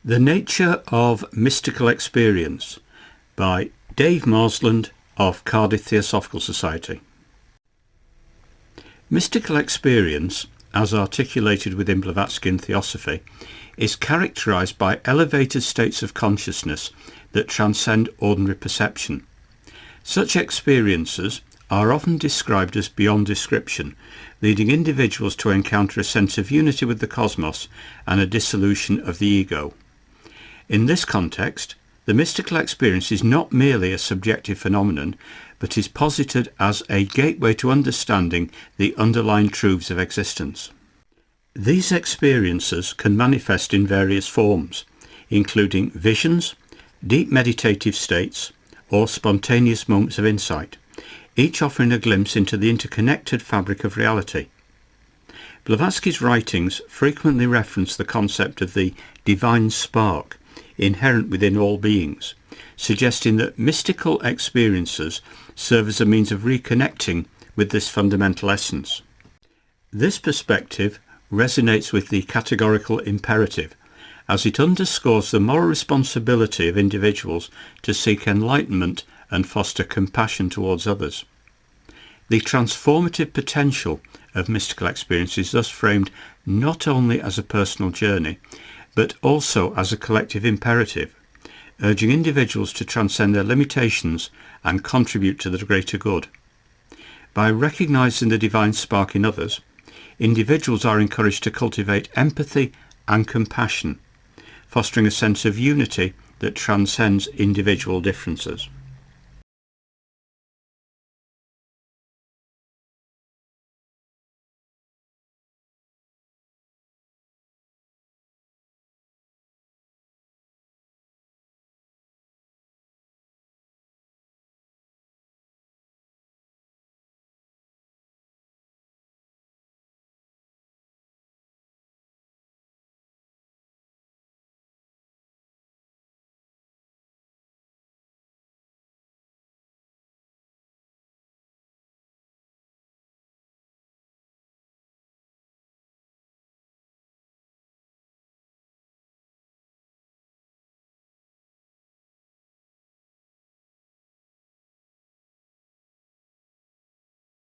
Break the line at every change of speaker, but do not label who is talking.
The Nature of Mystical Experience by Dave Marsland of Cardiff Theosophical Society. Mystical experience, as articulated within Blavatskyan Theosophy, is characterized by elevated states of consciousness that transcend ordinary perception. Such experiences are often described as beyond description, leading individuals to encounter a sense of unity with the cosmos and a dissolution of the ego. In this context, the mystical experience is not merely a subjective phenomenon, but is posited as a gateway to understanding the underlying truths of existence. These experiences can manifest in various forms, including visions, deep meditative states, or spontaneous moments of insight, each offering a glimpse into the interconnected fabric of reality. Blavatsky's writings frequently reference the concept of the divine spark inherent within all beings, suggesting that mystical experiences serve as a means of reconnecting with this fundamental essence. This perspective resonates with the categorical imperative, as it underscores the moral responsibility of individuals to seek enlightenment and foster compassion towards others. The transformative potential of mystical experience is thus framed not only as a personal journey, but also as a collective imperative, urging individuals to transcend their limitations and contribute to the greater good. By recognizing the divine spark in others, individuals are encouraged to cultivate empathy and compassion, fostering a sense of unity that transcends individual differences.